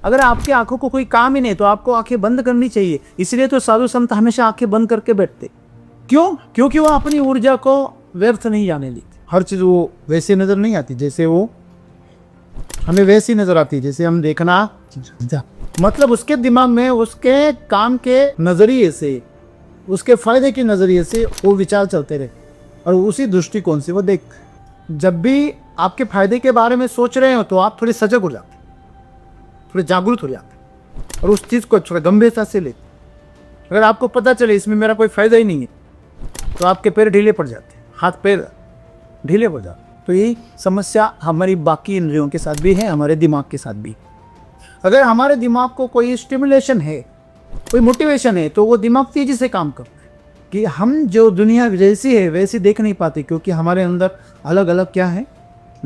अगर आपकी आंखों को कोई काम ही नहीं तो आपको आंखें बंद करनी चाहिए। इसलिए तो साधु संत हमेशा आंखें बंद करके बैठते। क्यों? क्योंकि वो अपनी ऊर्जा को व्यर्थ नहीं जाने देते। हर चीज वो वैसे नजर नहीं आती जैसे वो हमें वैसी नजर आती जैसे हम देखना, मतलब उसके दिमाग में उसके काम के नजरिए से, उसके फायदे के नजरिए से वो विचार चलते रहे और उसी दृष्टिकोण से वो देख। जब भी आपके फायदे के बारे में सोच रहे हो तो आप थोड़े सजग हो जाते, थोड़े जागरूक हो जाते और उस चीज को थोड़ा गंभीरता से लेते। अगर आपको पता चले इसमें मेरा कोई फायदा ही नहीं है तो आपके पैर ढीले पड़ जाते, हाथ पैर ढीले पड़ जाते। तो यही समस्या हमारी बाकी इंद्रियों के साथ भी है, हमारे दिमाग के साथ भी। अगर हमारे दिमाग को कोई स्टिमुलेशन है, कोई मोटिवेशन है, तो वो दिमाग तेजी से काम करता है कि हम जो दुनिया जैसी है वैसी देख नहीं पाते, क्योंकि हमारे अंदर अलग अलग क्या है,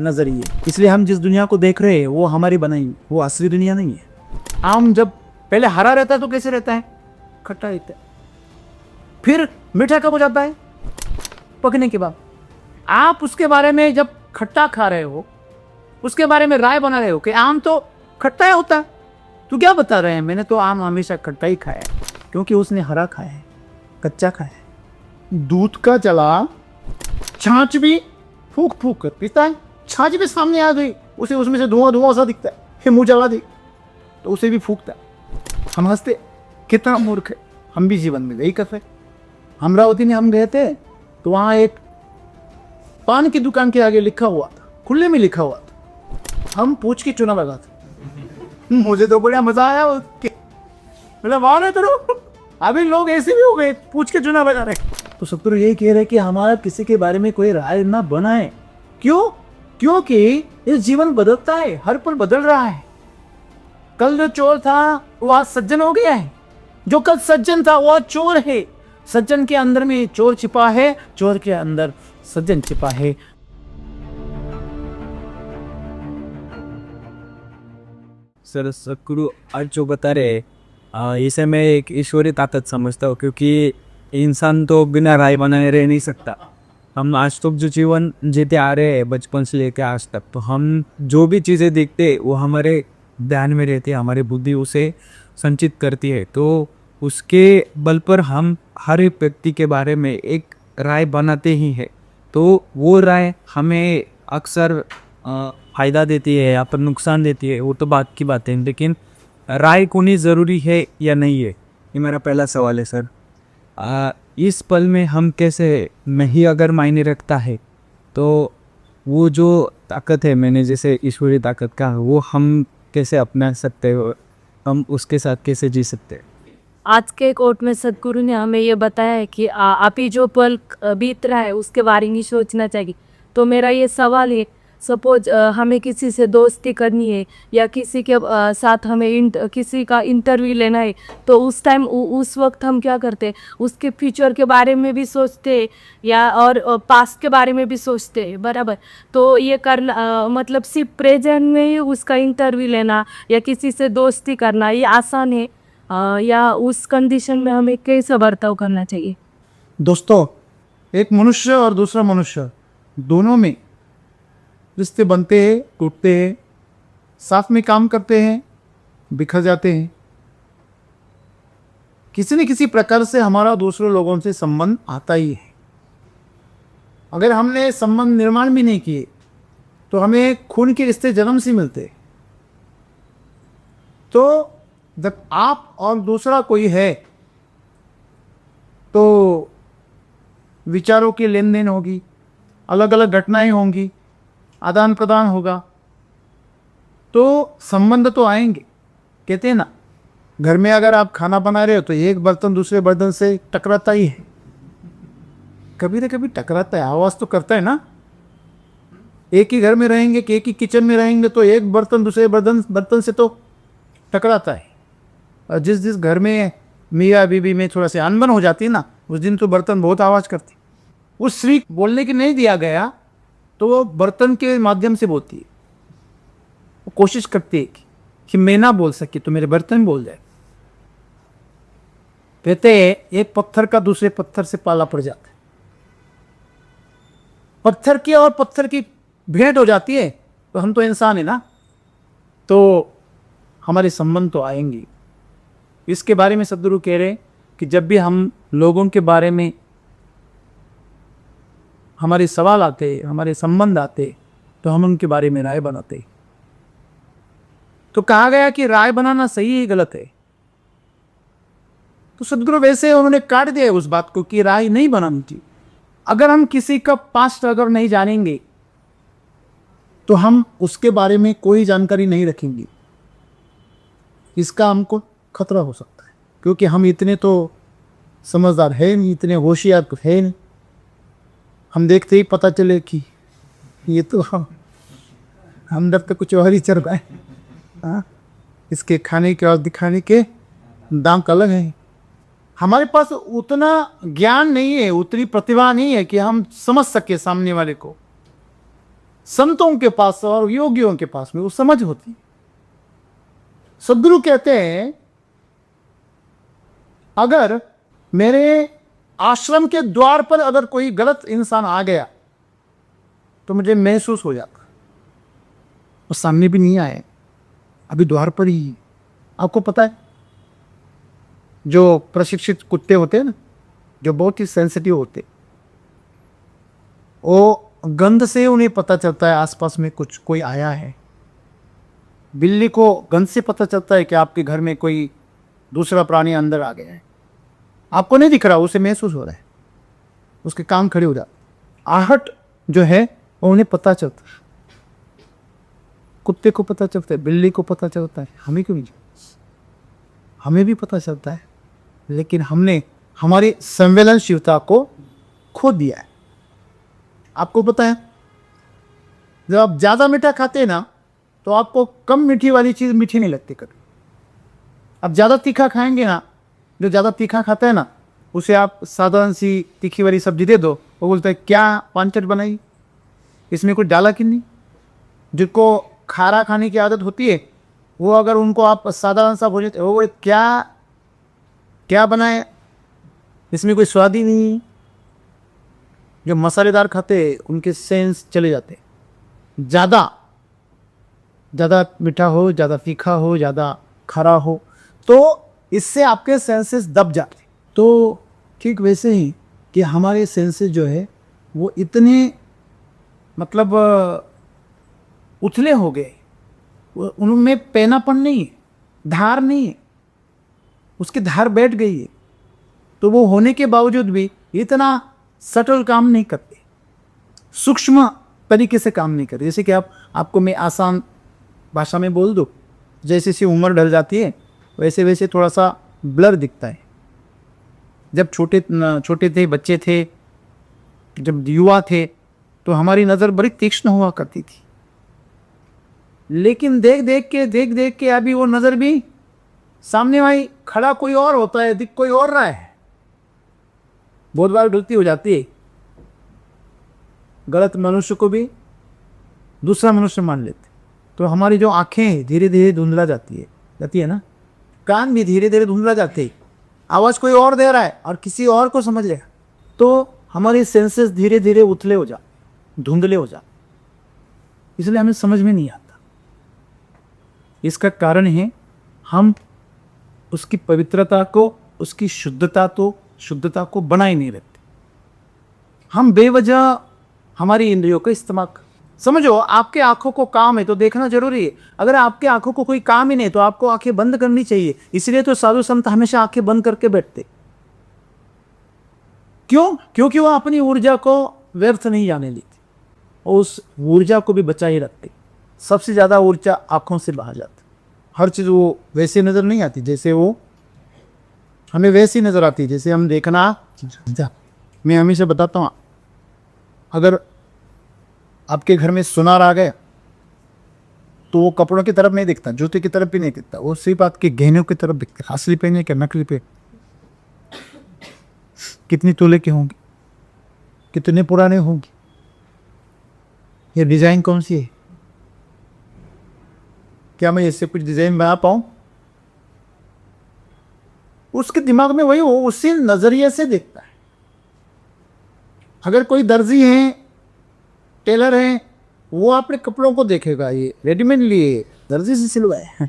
नजरिए। इसलिए हम जिस दुनिया को देख रहे हैं वो हमारी बनाई, वो असली दुनिया नहीं है। आम जब पहले हरा रहता है तो कैसे रहता है? खट्टा रहता है। फिर मीठा कब हो जाता है? पकने के बाद। आप उसके बारे में जब खट्टा खा रहे हो, उसके बारे में राय बना रहे हो कि आम तो खट्टा ही होता है, तो क्या बता रहे हैं? मैंने तो आम हमेशा खट्टा ही खाया है, क्योंकि उसने हरा खाया है, कच्चा खाया है। दूध का चला, छाछ भी फूक फूक कर पीता है। छाछ भी सामने आ गई, उसे उसमें से धुआं धुआं सा दिखता है, फिर मुंह जला दी तो उसे भी फूकता है। हम हंसते, कितना मूर्ख है। हम भी जीवन में यही करते। अमरावती में हम गए थे तो वहाँ एक पान की दुकान के आगे लिखा हुआ था, खुले में लिखा हुआ था, हम पूछ के चुना लगाते। मुझे तो बड़ा मजा आया उसके, मतलब वाह तो अभी लोग ऐसे भी हो गए, पूछ के चुना बजा रहे। तो सतगुरु यही कह रहे कि हमारा किसी के बारे में कोई राय ना बनाए। क्यों? क्योंकि ये जीवन बदलता है, हर पल बदल रहा है। कल जो चोर था वो आज सज्जन हो गया है, जो कल सज्जन था वो आज चोर है। सज्जन के अंदर में चोर छिपा है, चोर के अंदर सज्जन छिपा है। सर सदगुरु आज जो बता रहे इसे मैं एक ईश्वरी ताकत समझता हूँ, क्योंकि इंसान तो बिना राय बनाए रह नहीं सकता। हम आज तक जो जीवन जीते आ रहे हैं बचपन से लेकर आज तक, तो हम जो भी चीज़ें देखते वो हमारे ध्यान में रहती है, हमारी बुद्धि उसे संचित करती है। तो उसके बल पर हम हर एक व्यक्ति के बारे में एक राय बनाते ही है। तो वो राय हमें अक्सर फ़ायदा देती है या फिर नुकसान देती है, वो तो बात की बात है। लेकिन राय होनी ज़रूरी है या नहीं है, ये मेरा पहला सवाल है सर। इस पल में हम कैसे, नहीं अगर मायने रखता है तो वो जो ताकत है, मैंने जैसे ईश्वरी ताकत का, वो हम कैसे अपना सकते हो, हम उसके साथ कैसे जी सकते हैं? आज के कोर्ट में सदगुरु ने हमें ये बताया है कि आप ही जो पल बीत रहा है उसके बारे में सोचना चाहिए। तो मेरा ये सवाल है, सपोज हमें किसी से दोस्ती करनी है या किसी के साथ हमें किसी का इंटरव्यू लेना है, तो उस टाइम उस वक्त हम क्या करते हैं? उसके फ्यूचर के बारे में भी सोचते हैं या और पास्ट के बारे में भी सोचते हैं, बराबर। तो ये करना मतलब सिर्फ प्रेजेंट में ही उसका इंटरव्यू लेना या किसी से दोस्ती करना ये आसान है या उस कंडीशन में हमें कैसे बर्ताव करना चाहिए? दोस्तों, एक मनुष्य और दूसरा मनुष्य दोनों में रिश्ते बनते हैं, टूटते हैं, साथ में काम करते हैं, बिखर जाते हैं। किसी न किसी प्रकार से हमारा दूसरे लोगों से संबंध आता ही है। अगर हमने संबंध निर्माण भी नहीं किए तो हमें खून के रिश्ते जन्म से मिलते। तो जब आप और दूसरा कोई है तो विचारों की लेन देन होगी, अलग अलग घटनाएं होंगी, आदान प्रदान होगा, तो संबंध तो आएंगे। कहते हैं ना, घर में अगर आप खाना बना रहे हो तो एक बर्तन दूसरे बर्तन से टकराता ही है, कभी ना कभी टकराता है, आवाज़ तो करता है ना। एक ही घर में रहेंगे कि एक ही किचन में रहेंगे तो एक बर्तन दूसरे बर्तन से तो टकराता है। और जिस घर में मियाँ बीबी में थोड़ा सा अनबन हो जाती है ना, उस दिन तो बर्तन बहुत आवाज़ करती। उस स्त्री बोलने के नहीं दिया गया तो वो बर्तन के माध्यम से बोलती है। वो कोशिश करती है कि मैं ना बोल सके तो मेरे बर्तन बोल जाए। कहते हैं एक पत्थर का दूसरे पत्थर से पाला पड़ जाता है। पत्थर की और पत्थर की भेंट हो जाती है तो हम तो इंसान है ना, तो हमारे संबंध तो आएंगे। इसके बारे में सदगुरु कह रहे कि जब भी हम लोगों के बारे में हमारे सवाल आते, हमारे संबंध आते, तो हम उनके बारे में राय बनाते। तो कहा गया कि राय बनाना सही है गलत है। तो सदगुरु वैसे उन्होंने काट दिया उस बात को कि राय नहीं बनानी चाहिए। अगर हम किसी का पास्ट अगर नहीं जानेंगे तो हम उसके बारे में कोई जानकारी नहीं रखेंगे, इसका हमको खतरा हो सकता है। क्योंकि हम इतने तो समझदार है नहीं, इतने होशियार तो है नहीं। हम देखते ही पता चले कि ये तो हम डर तो कुछ और ही चल रहा है। हाँ, इसके खाने के और दिखाने के दाम अलग हैं। हमारे पास उतना ज्ञान नहीं है, उतनी प्रतिभा नहीं है कि हम समझ सके सामने वाले को। संतों के पास और योगियों के पास में वो समझ होती है। सदगुरु कहते हैं अगर मेरे आश्रम के द्वार पर अगर कोई गलत इंसान आ गया तो मुझे महसूस हो जाता। वो सामने भी नहीं आए, अभी द्वार पर ही। आपको पता है जो प्रशिक्षित कुत्ते होते हैं ना, जो बहुत ही सेंसिटिव होते, वो गंध से उन्हें पता चलता है आसपास में कुछ कोई आया है। बिल्ली को गंध से पता चलता है कि आपके घर में कोई दूसरा प्राणी अंदर आ गया है। आपको नहीं दिख रहा, उसे महसूस हो रहा है, उसके कान खड़े हो जाते। आहट जो है वो उन्हें पता चलता है। कुत्ते को पता चलता है, बिल्ली को पता चलता है, हमें क्यों नहीं? हमें भी पता चलता है, लेकिन हमने हमारी संवेदनशीलता को खो दिया है। आपको पता है जब आप ज़्यादा मीठा खाते हैं ना तो आपको कम मीठी वाली चीज़ मीठी नहीं लगती कभी। आप ज़्यादा तीखा खाएंगे ना, जो ज़्यादा तीखा खाता है ना उसे आप साधारण सी तीखी वाली सब्जी दे दो, वो बोलता है क्या पांचट बनाई, इसमें कुछ डाला कि नहीं। जिनको खारा खाने की आदत होती है वो अगर उनको आप साधारण सा भोजन, वो क्या क्या बनाए, इसमें कोई स्वाद ही नहीं। जो मसालेदार खाते उनके सेंस चले जाते। ज़्यादा मीठा हो, ज़्यादा तीखा हो, ज़्यादा खरा हो, तो इससे आपके सेंसेस दब जाते। तो ठीक वैसे ही कि हमारे सेंसेस जो है वो इतने मतलब उथले हो गए, उनमें पैनापन नहीं है, धार नहीं है, उसकी धार बैठ गई है। तो वो होने के बावजूद भी इतना सटल काम नहीं करते, सूक्ष्म तरीके से काम नहीं करते। जैसे कि आपको मैं आसान भाषा में बोल दूँ, जैसे जैसे उम्र ढल जाती है वैसे वैसे थोड़ा सा ब्लर दिखता है। जब छोटे थे, बच्चे थे, जब युवा थे, तो हमारी नज़र बड़ी तीक्ष्ण हुआ करती थी। लेकिन देख देख के अभी वो नज़र भी सामने वाली खड़ा कोई और होता है, दिख कोई और रहा है, बहुत बार गलती हो जाती है। गलत मनुष्य को भी दूसरा मनुष्य मान लेते। तो हमारी जो आंखें धीरे धीरे धुंधला जाती है ना, कान भी धीरे धीरे धुंधला जाते, आवाज़ कोई और दे रहा है और किसी और को समझ लेगा, तो हमारे सेंसेस धीरे धीरे उथले हो जा, धुंधले हो जा, इसलिए हमें समझ में नहीं आता। इसका कारण है हम उसकी पवित्रता को, उसकी शुद्धता को बनाए नहीं रहते। हम बेवजह हमारी इंद्रियों का इस्तेमाल। समझो आपके आंखों को काम है तो देखना जरूरी है। अगर आपके आंखों को कोई काम ही नहीं तो आपको आंखें बंद करनी चाहिए। इसलिए तो साधु संत हमेशा आंखें बंद करके बैठते। क्यों? क्योंकि वो अपनी ऊर्जा को व्यर्थ नहीं जाने देते, उस ऊर्जा को भी बचाए रखते। सबसे ज़्यादा ऊर्जा आंखों से बाहर जाती। हर चीज़ वो वैसे नज़र नहीं आती जैसे वो हमें वैसी नज़र आती जैसे हम देखना। मैं हमेशा बताता हूँ, अगर आपके घर में सुनार आ गया तो वो कपड़ों की तरफ नहीं दिखता, जूते की तरफ भी नहीं दिखता, वो सिर्फ आपके गहनों की तरफ दिखता है। असली पहने क्या नकली पे, कितनी तोले के होंगे, कितने पुराने होंगे, ये डिज़ाइन कौन सी है, क्या मैं इससे कुछ डिज़ाइन बना पाऊँ? उसके दिमाग में वही हो, उसी नज़रिए से देखता है। अगर कोई दर्जी है, टेलर है, वो अपने कपड़ों को देखेगा, ये रेडीमेड लिए दर्जी से सिलवाए,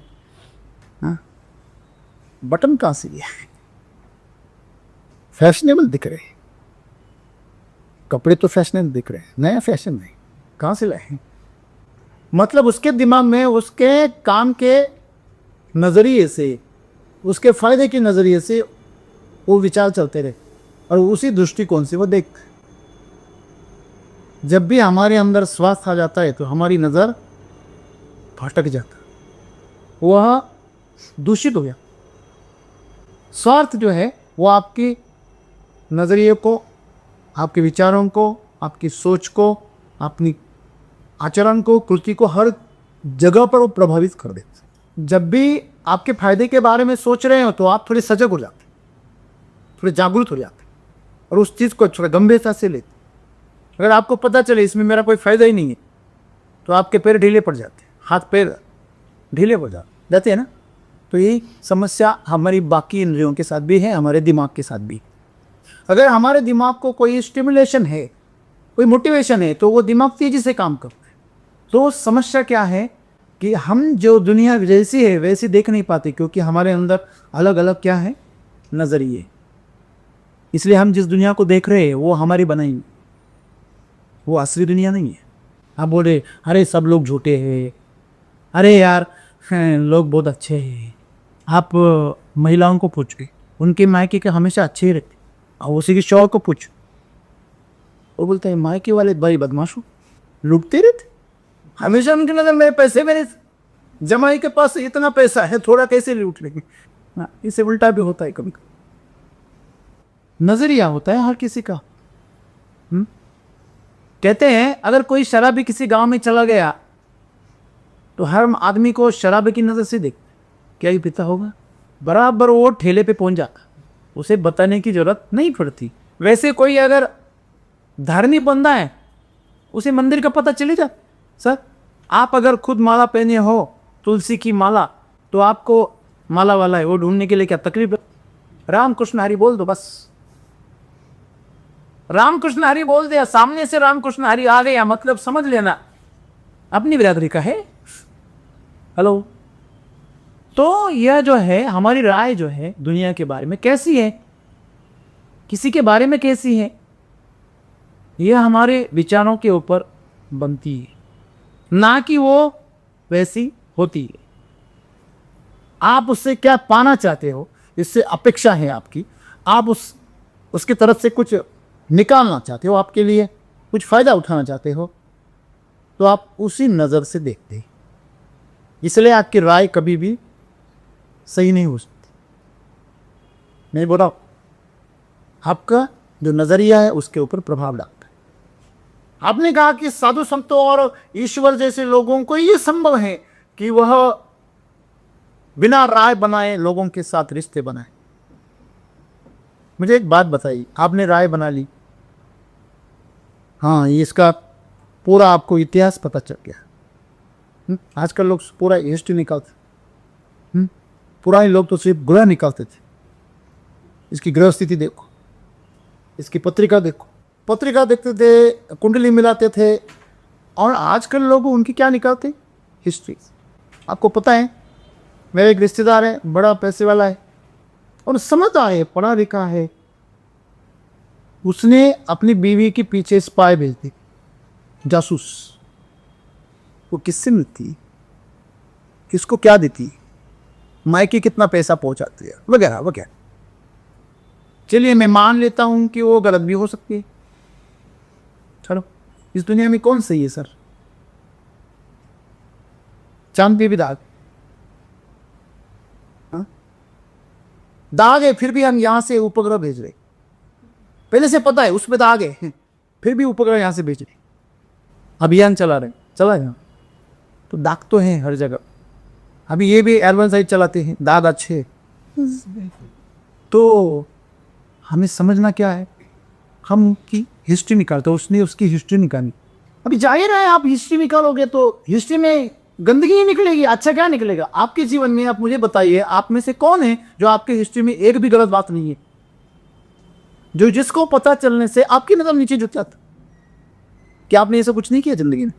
हाँ, बटन कहाँ से लिया? फैशनेबल दिख रहे, कपड़े तो फैशनेबल दिख रहे हैं, नया फैशन नहीं, कहाँ से लाए? मतलब उसके दिमाग में उसके काम के नज़रिए से, उसके फायदे के नज़रिए से वो विचार चलते रहे और उसी दृष्टिकोण से वो देख। जब भी हमारे अंदर स्वास्थ्य आ जाता है तो हमारी नज़र भटक जाता, वह दूषित हो गया। स्वार्थ जो है वो आपकी नज़रिए को, आपके विचारों को, आपकी सोच को, अपनी आचरण को, कृति को हर जगह पर वो प्रभावित कर देते। जब भी आपके फायदे के बारे में सोच रहे हो तो आप थोड़े सजग हो जाते, थोड़े जागरूक हो जाते और उस चीज़ को थोड़ा गंभीरता से लेते। अगर आपको पता चले इसमें मेरा कोई फ़ायदा ही नहीं है तो आपके पैर ढीले पड़ जाते, हाथ पैर ढीले पड़ जाते हैं ना। तो यही समस्या हमारी बाकी इंद्रियों के साथ भी है, हमारे दिमाग के साथ भी। अगर हमारे दिमाग को कोई स्टिमुलेशन है, कोई मोटिवेशन है, तो वो दिमाग तेज़ी से काम करता है। तो समस्या क्या है कि हम जो दुनिया जैसी है वैसी देख नहीं पाते, क्योंकि हमारे अंदर अलग अलग क्या है, नज़रिए। इसलिए हम जिस दुनिया को देख रहे हैं वो हमारी बनाई, वो असली दुनिया नहीं है। आप बोल रहे अरे सब लोग झूठे हैं, अरे यार लोग बहुत अच्छे हैं। आप महिलाओं को पूछिए, उनके मायके के हमेशा अच्छे ही रहते, और उसी के शौहर को पूछ, वो बोलता है मायके वाले बड़े बदमाश हो, लूटते रहते, हमेशा उनकी नज़र मेरे पैसे, मेरे जमाई के पास इतना पैसा है, थोड़ा कैसे लूट लेंगे। हाँ, इससे उल्टा भी होता है कभी कभी। नज़रिया होता है हर किसी का। कहते हैं अगर कोई शराबी किसी गांव में चला गया तो हर आदमी को शराबी की नज़र से देख, क्या ही पीता होगा, बराबर वो ठेले पे पहुंच जाता, उसे बताने की ज़रूरत नहीं पड़ती। वैसे कोई अगर धार्मिक बंदा है उसे मंदिर का पता चले जाता। सर आप अगर खुद माला पहने हो, तुलसी की माला, तो आपको माला वाला है वो ढूंढने के लिए क्या तकलीफ? राम कृष्ण हरि बोल दो, बस राम कृष्ण हरि बोल दिया, सामने से राम कृष्ण हरि आ गया, मतलब समझ लेना अपनी बिरादरी का है। हेलो। तो यह जो है हमारी राय जो है दुनिया के बारे में कैसी है, किसी के बारे में कैसी है, यह हमारे विचारों के ऊपर बनती है, ना कि वो वैसी होती है। आप उससे क्या पाना चाहते हो, इससे अपेक्षा है आपकी, आप उसकी तरफ से कुछ निकालना चाहते हो, आपके लिए कुछ फ़ायदा उठाना चाहते हो, तो आप उसी नज़र से देखते हैं। इसलिए आपकी राय कभी भी सही नहीं हो सकती। मैं बोल रहा हूँ आपका जो नज़रिया है उसके ऊपर प्रभाव डालता है। आपने कहा कि साधु संतों और ईश्वर जैसे लोगों को ये संभव है कि वह बिना राय बनाए लोगों के साथ रिश्ते बनाए। मुझे एक बात बताइए, आपने राय बना ली, हाँ इसका पूरा आपको इतिहास पता चल गया। आजकल लोग पूरा हिस्ट्री निकालते, पुराने लोग तो सिर्फ ग्रह निकालते थे। इसकी ग्रह स्थिति देखो, इसकी पत्रिका देखो, पत्रिका देखते थे, कुंडली मिलाते थे, और आजकल लोग उनकी क्या निकालते, हिस्ट्री। आपको पता है मेरे एक रिश्तेदार है, बड़ा पैसे वाला है और समझदार है, पढ़ा लिखा है, उसने अपनी बीवी के पीछे स्पाई भेज दी, जासूस। वो किससे मिलती, किसको क्या देती, मायके कितना पैसा पहुंचाती है, वगैरह वगैरह। चलिए मैं मान लेता हूं कि वो गलत भी हो सकती है, चलो इस दुनिया में कौन सही है सर? चांद पे भी दाग, दाग है, फिर भी हम यहां से उपग्रह भेज रहे, पहले से पता है उसमें दाग है, फिर भी उपग्रह यहां से भेज रहे, अभियान चला रहे, चला गया तो दाग तो है हर जगह। अभी ये भी एयरवन साइड चलाते हैं, दाग अच्छे। तो हमें समझना क्या है, हम उनकी हिस्ट्री निकालते, उसने उसकी हिस्ट्री निकाली। अभी जाहिर है आप हिस्ट्री निकालोगे तो हिस्ट्री में गंदगी ही निकलेगी, अच्छा क्या निकलेगा आपके जीवन में? आप मुझे बताइए, आप में से कौन है जो आपके हिस्ट्री में एक भी गलत बात नहीं है, जो जिसको पता चलने से आपकी नजर नीचे झुक जाता? क्या आपने ऐसा कुछ नहीं किया जिंदगी में?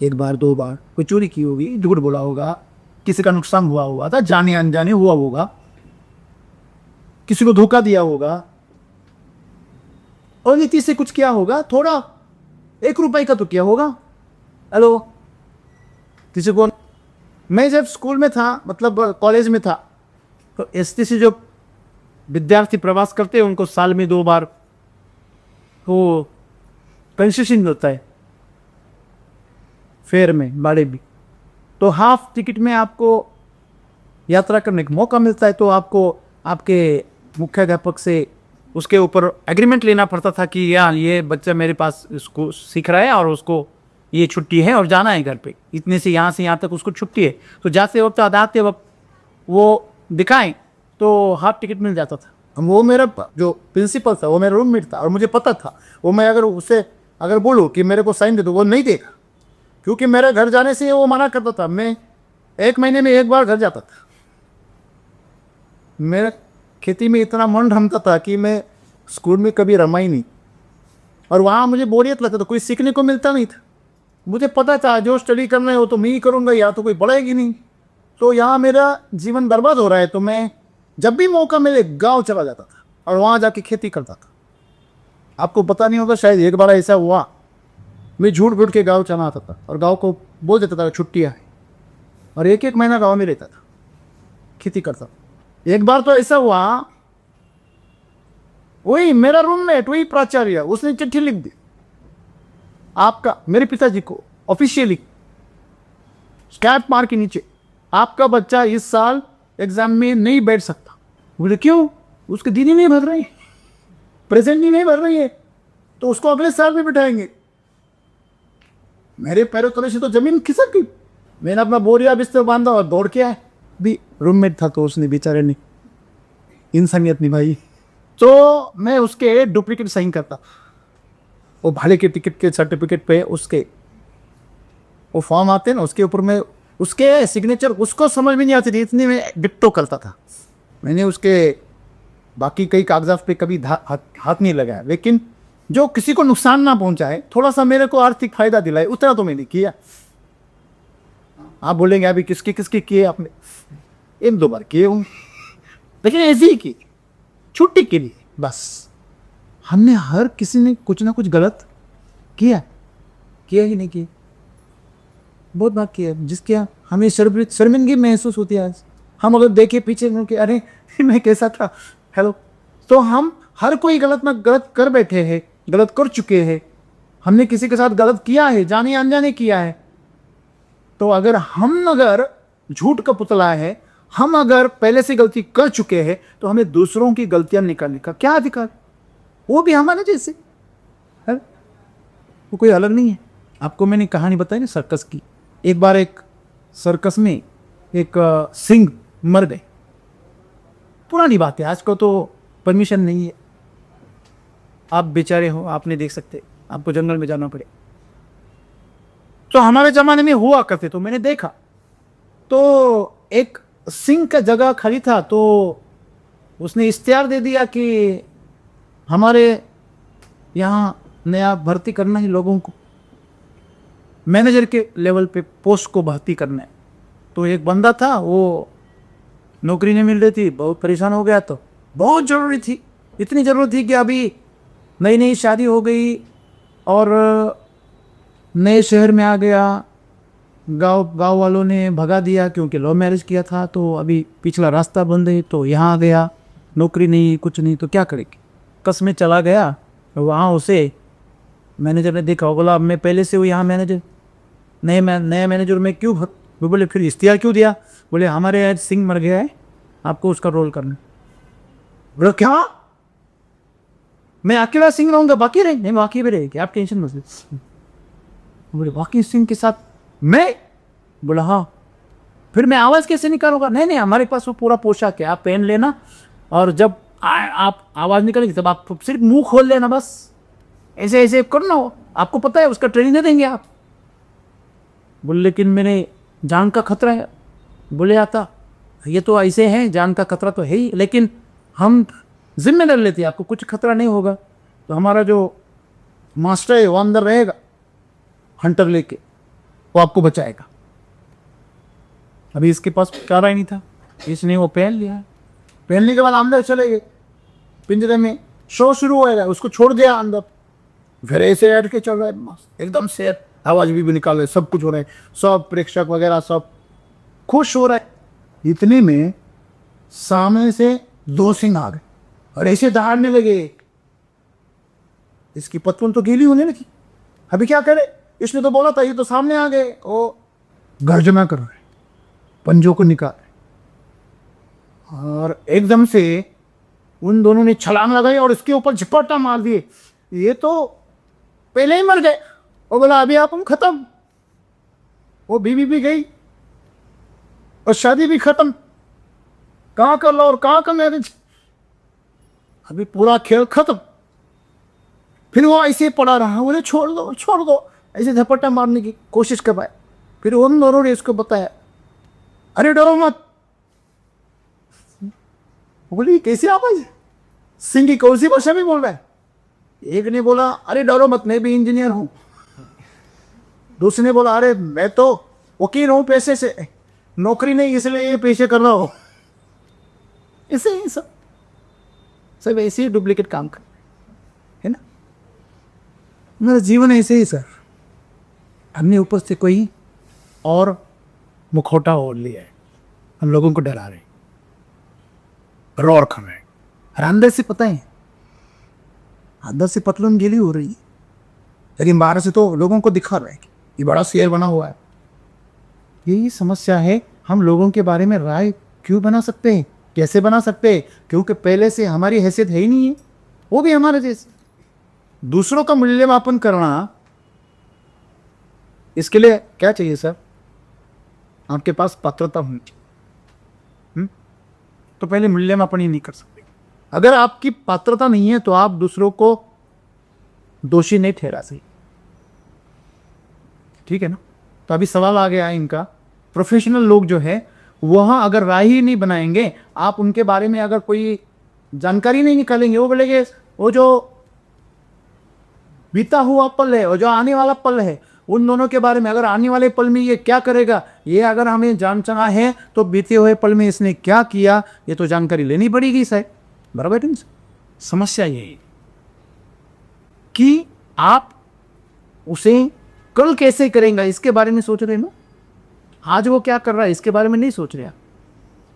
एक बार दो बार कोई चोरी की होगी, झूठ बोला होगा, किसी का नुकसान हुआ हुआ था, जाने अनजाने हुआ होगा, किसी को धोखा दिया होगा और नीति से कुछ किया होगा, थोड़ा 1 रुपए का तो किया होगा। हेलो, किसी को, मैं जब स्कूल में था, मतलब कॉलेज में था, तो एसटी से जो विद्यार्थी प्रवास करते हैं उनको साल में 2 बार वो कंसेशन मिलता है फेयर में, भाड़े भी। तो हाफ टिकट में आपको यात्रा करने का मौका मिलता है। तो आपको आपके मुख्याध्यापक से उसके ऊपर एग्रीमेंट लेना पड़ता था कि यार ये बच्चा मेरे पास इसको सीख रहा है और उसको ये छुट्टी है और जाना है घर पे, इतने से यहाँ तक उसको छुट्टी है। तो जाते वक्त आते वक्त वो दिखाएं तो हाफ टिकट मिल जाता था। वो मेरा जो प्रिंसिपल था वो मेरा रूममेट था और मुझे पता था वो, मैं अगर उससे अगर बोलूँ कि मेरे को साइन दे दो, वो नहीं देगा, क्योंकि मेरे घर जाने से वो मना करता था। मैं 1 महीने में 1 बार घर जाता था। मेरा खेती में इतना मन रमता था कि मैं स्कूल में कभी रमा ही नहीं, और वहाँ मुझे बोरियत लगता था, कोई सीखने को मिलता नहीं था। मुझे पता था जो स्टडी करना है वो तो मैं ही करूँगा, या तो कोई पढ़ाएगी नहीं। तो यहाँ मेरा जीवन बर्बाद हो रहा है, तो मैं जब भी मौका मिले गांव चला जाता था और वहाँ जाके खेती करता था। आपको पता नहीं होगा शायद, एक बार ऐसा हुआ, मैं झूठ के गांव चला आता था और गांव को बोल देता था छुट्टियाँ है, और 1 महीना गांव में रहता था, खेती करता था। एक बार तो ऐसा हुआ, वही मेरा रूममेट, वही प्राचार्य, उसने चिट्ठी लिख दी आपका, मेरे पिताजी को ऑफिशियली स्टैम्प मार के नीचे, आपका बच्चा इस साल एग्जाम में नहीं बैठ सकता। बोले क्यों? उसके दिन ही नहीं भर रही, प्रेजेंट ही नहीं भर रही है, तो उसको अगले साल में बिठाएंगे। मेरे पैरों तले से तो जमीन खिसक गई। मैंने अपना बोरिया बिस्तर बांधा और दौड़ के आया। भी रूममेट था तो उसने बेचारे ने इंसानियत निभाई। तो मैं उसके डुप्लीकेट साइन करता, वो भाड़े के टिकट के सर्टिफिकेट पे उसके वो फॉर्म आते हैं ना, उसके ऊपर में उसके सिग्नेचर उसको समझ में नहीं आती थी, इतनी में डिक्टो करता था। मैंने उसके बाकी कई कागजात पे कभी हाथ नहीं लगाया, लेकिन जो किसी को नुकसान ना पहुंचाए, थोड़ा सा मेरे को आर्थिक फायदा दिलाए, उतना तो मैंने किया। आप बोलेंगे अभी किसके किसके किए आपने? 1-2 बार किए हूँ, लेकिन ऐसे ही की, छुट्टी के लिए बस। हमने हर किसी ने कुछ ना कुछ गलत किया ही नहीं किया, बहुत बात किया, जिसके हमें शर्मिंदगी महसूस होती है। आज हम अगर देखे पीछे कि अरे मैं कैसा था, हेलो, तो हम हर कोई गलत कर बैठे हैं, गलत कर चुके हैं, हमने किसी के साथ गलत किया है, जाने अनजाने किया है। तो अगर झूठ का पुतला है, हम अगर पहले से गलती कर चुके हैं, तो हमें दूसरों की गलतियां निकालने का क्या अधिकार? वो भी हमारे जैसे है, वो कोई अलग नहीं है। आपको मैंने कहानी बताई ना सर्कस की। एक बार एक सर्कस में एक सिंह मर गए। पुरानी बात है, आज को तो परमिशन नहीं है, आप बेचारे हो, आप नहीं देख सकते, आपको जंगल में जाना पड़े। तो हमारे ज़माने में हुआ करते, तो मैंने देखा, तो एक सिंह का जगह खाली था, तो उसने इश्तिहार दे दिया कि हमारे यहाँ नया भर्ती करना है लोगों को, मैनेजर के लेवल पे पोस्ट को भर्ती करना है। तो एक बंदा था, वो नौकरी नहीं मिल रही थी, बहुत परेशान हो गया। तो बहुत ज़रूरी थी, इतनी ज़रूरत थी कि अभी नई शादी हो गई और नए शहर में आ गया, गांव वालों ने भगा दिया क्योंकि लव मैरिज किया था, तो अभी पिछला रास्ता बंद है, तो यहाँ आ गया, नौकरी नहीं कुछ नहीं, तो क्या करेगी? कस में चला गया। वहाँ उसे मैनेजर ने देखा, बोला अब मैं पहले से हूँ यहाँ मैनेजर, नया मैनेजर में क्यों वो बोले फिर इश्तिहार क्यों दिया? बोले हमारे आज सिंह मर गया है, आपको उसका रोल करना। बोला क्या? मैं अकेला सिंह रहूँगा, बाकी रहे? नहीं, बाकी भी रहेगी, आप टेंशन मत लीजिए। बोले बाकी सिंह के साथ मैं? बोला हाँ। फिर मैं आवाज़ कैसे निकालूंगा? नहीं, हमारे पास वो पूरा पोशाक है, आप पहन लेना, और जब आप आवाज़ निकालेंगे तब आप सिर्फ मुंह खोल लेना, बस ऐसे ऐसे करना हो, आपको पता है उसका ट्रेनिंग दे देंगे आप। बोले लेकिन मेरे जान का खतरा है। बोले आता ये तो ऐसे हैं, जान का खतरा तो है ही, लेकिन हम जिम्मेदारी लेते हैं, आपको कुछ खतरा नहीं होगा। तो हमारा जो मास्टर है वो अंदर रहेगा, हंटर लेके, वो आपको बचाएगा। अभी इसके पास चारा ही नहीं था, इसने वो पहन लिया। पहनने के बाद अंदर चले गए पिंजरे में, शो शुरू हो रहा है, उसको छोड़ दिया अंदर, फिर ऐसे ऐड के चल रहा है मस्त एकदम से, आवाज भी निकाल रहे, सब कुछ हो रहा है, सब प्रेक्षक वगैरह सब खुश हो रहा है। इतने में सामने से 2 सिंह आ गए और ऐसे दहाड़ने लगे। इसकी पतलून तो गीली होने लगी, अभी क्या करे, इसने तो बोला था, ये तो सामने आ गए। वो गर्जना कर रहे, पंजों को निकाल रहे, और एकदम से उन दोनों ने छलांग लगाई और इसके ऊपर झपट्टा मार दिए। ये तो पहले ही मर गए। वो बोला अभी आप हम खत्म। वो बीवी भी गई और शादी भी खत्म, कहाँ का लॉ और कहाँ का मैरिज, अभी पूरा खेल खत्म। फिर वो ऐसे पड़ा रहा, बोले छोड़ दो छोड़ दो, ऐसे झपट्टा मारने की कोशिश कर पाए। फिर उन दोनों ने इसको बताया, अरे डरो मत। बोली कैसी आवाज, सिंह की कौन सी भाषा में बोल रहा है। एक ने बोला अरे डरो मत, मैं भी इंजीनियर हूं। दूसरे ने बोला अरे मैं तो वकील हूं, पैसे से नौकरी नहीं इसलिए ये पेशे कर रहा हूं। ऐसे ही सब ऐसे ही डुप्लीकेट काम कर, है ना। मेरा जीवन ऐसे ही सर, हमने ऊपर से कोई और मुखौटा ओढ़ लिया है, हम लोगों को डरा रहे, रोर खा रहे, और अंदर से पता है, अंदर से पतलून गीली हो रही है, लेकिन बाहर से तो लोगों को दिखा रहा है कि ये बड़ा शेर बना हुआ है। यही समस्या है, हम लोगों के बारे में राय क्यों बना सकते हैं, कैसे बना सकते हैं, क्योंकि पहले से हमारी हैसियत है ही नहीं है, वो भी हमारे जैसे। दूसरों का मूल्यमापन करना, इसके लिए क्या चाहिए सर, आपके पास पात्रता होनी चाहिए। तो पहले मूल्यमापन ही नहीं कर सकते। अगर आपकी पात्रता नहीं है तो आप दूसरों को दोषी नहीं ठहरा सकते, ठीक है ना। तो अभी सवाल आ गया है इनका, प्रोफेशनल लोग जो है वहाँ अगर राय ही नहीं बनाएंगे, आप उनके बारे में अगर कोई जानकारी नहीं निकालेंगे, वो बोलेंगे वो जो बीता हुआ पल है और जो आने वाला पल है, उन दोनों के बारे में, अगर आने वाले पल में ये क्या करेगा, ये अगर हमें जानना है तो बीते हुए पल में इसने क्या किया, ये तो जानकारी लेनी पड़ेगी शायद, बराबर है। समस्या यही कि आप उसे कल कैसे करेंगे इसके बारे में सोच रहे ना, आज वो क्या कर रहा है इसके बारे में नहीं सोच रहे।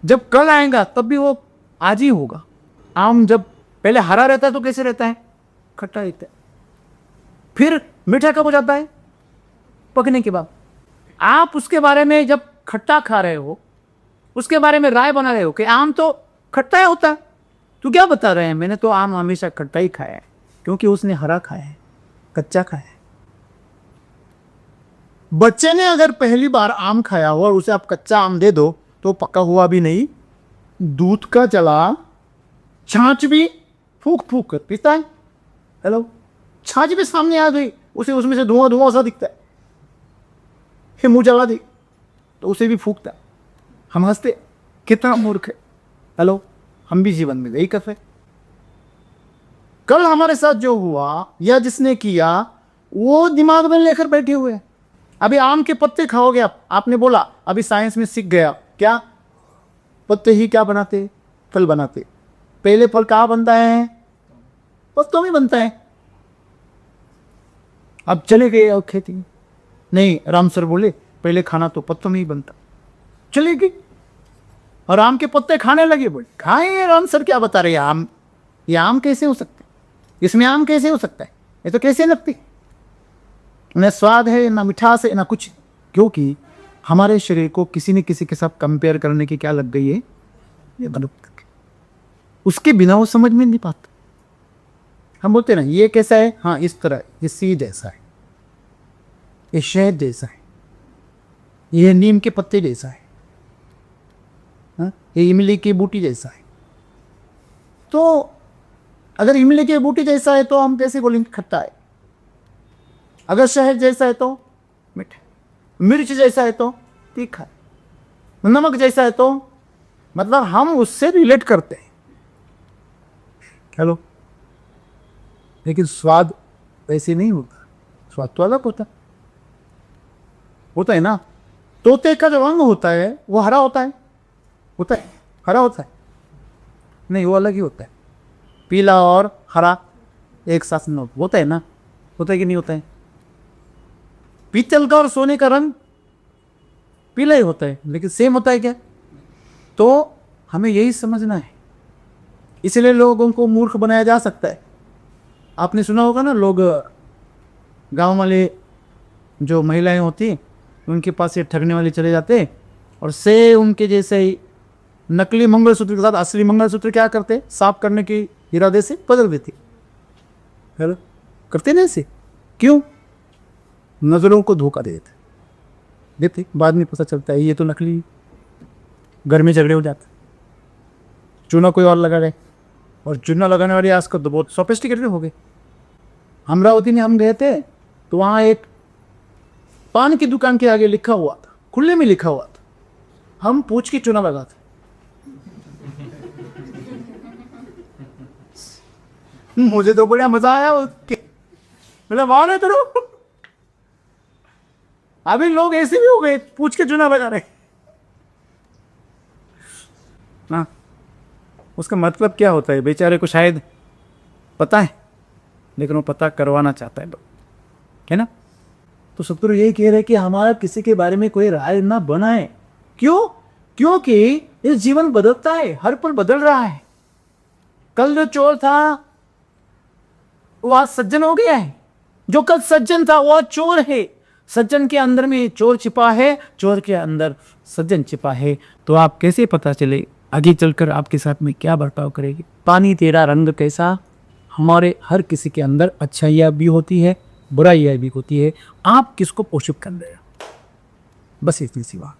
जब कल आएगा तब भी वो आज ही होगा। आम जब पहले हरा रहता है तो कैसे रहता है, खट्टा रहता है, फिर मीठा कब हो जाता है, पकने के बाद। आप उसके बारे में जब खट्टा खा रहे हो, उसके बारे में राय बना रहे हो कि आम तो खट्टा ही होता है, तो क्या बता रहे हैं, मैंने तो आम हमेशा खट्टा ही खाया है, क्योंकि उसने हरा खाया है, कच्चा खाया है। बच्चे ने अगर पहली बार आम खाया हो और उसे आप कच्चा आम दे दो तो पका हुआ भी नहीं, दूध का जला छाछ भी फूक फूक कर पीता है। हेलो, छाछ भी सामने आ गई, उसे उसमें से धुआं धुआं सा दिखता है, फिर मुंह जला दी तो उसे भी फूकता है। हम हंसते, कितना मूर्ख है। हेलो, हम भी जीवन में यही कर रहे। कल हमारे साथ जो हुआ या जिसने किया वो दिमाग में लेकर बैठे हुए हैं। अभी आम के पत्ते खाओगे आप, आपने बोला अभी साइंस में सीख गया, क्या पत्ते ही क्या बनाते, फल बनाते। पहले फल कहाँ बनता है, पत्तों में बनता है। अब चले गए और खेती नहीं, राम सर बोले पहले खाना तो पत्तों में ही बनता, चले गए और आम के पत्ते खाने लगे। बोले खाए, राम सर क्या बता रहे हैं, आम, ये आम कैसे हो सकता है, इसमें आम कैसे हो सकता है, ये तो कैसे लगती, न स्वाद है ना मिठास है ना कुछ, क्योंकि हमारे शरीर को किसी न किसी के साथ कंपेयर करने की क्या लग गई है, ये बन, उसके बिना वो समझ में नहीं पाता। हम बोलते ना ये कैसा है, हाँ इस तरह, ये सी जैसा है, ये शहद जैसा है, ये नीम के पत्ते जैसा है, हाँ? ये इमली की बूटी जैसा है। तो अगर इमली की बूटी जैसा है तो हम कैसे बोलेंगे खट्टा है, अगर शहद जैसा है तो मीठा, मिर्च जैसा है तो तीखा, नमक जैसा है तो, मतलब हम उससे रिलेट करते हैं। हेलो, लेकिन स्वाद वैसे नहीं होता, स्वाद तो अलग होता है ना। तोते का जो रंग होता है वो हरा होता है हरा होता है नहीं, वो अलग ही होता है। पीला और हरा एक साथ में होता है ना, होता है कि नहीं होता है? पीतल का और सोने का रंग पीला ही होता है, लेकिन सेम होता है क्या? तो हमें यही समझना है, इसलिए लोगों को मूर्ख बनाया जा सकता है। आपने सुना होगा ना, लोग गांव वाले जो महिलाएं होती उनके पास ये ठगने वाले चले जाते और से उनके जैसे ही नकली मंगलसूत्र के साथ असली मंगलसूत्र क्या करते, साफ करने के इरादे से बदल देती। हेलो, करते ना ऐसे? क्यों? नजरों को धोखा देते। बाद में पता चलता है ये तो नकली, घर में झगड़े हो जाते, चूना कोई और लगा रहे, और चूना लगाने वाले आजकल तो बहुत सोफिस्टिकेटेड हो गए। अमरावती में हम गए थे तो वहाँ एक पान की दुकान के आगे लिखा हुआ था, खुले में लिखा हुआ था, हम पूछ के चूना लगाते। मुझे तो बड़ा मजा आया मतलब वाह ना करो। अभी लोग ऐसे भी हो गए, पूछ के चूना लगा रहे। हाँ, उसका मतलब क्या होता है? बेचारे को शायद पता है, लेकिन वो पता करवाना चाहता है लोग, है ना? तो सतगुरु यही कह रहे कि हमारा किसी के बारे में कोई राय ना बनाए। क्यों? क्योंकि ये जीवन बदलता है, हर पल बदल रहा है। कल जो चोर था वो आज सज्जन हो गया है, जो कल सज्जन था वो आज चोर है। सज्जन के अंदर में चोर छिपा है, चोर के अंदर सज्जन छिपा है। तो आप कैसे पता चले आगे चलकर आपके साथ में क्या बर्ताव करेगी? पानी तेरा रंग कैसा, हमारे हर किसी के अंदर अच्छाइयाँ भी होती है, बुराइयाँ भी होती है। आप किसको पोषित कर रहे हो, बस इतनी सी बात।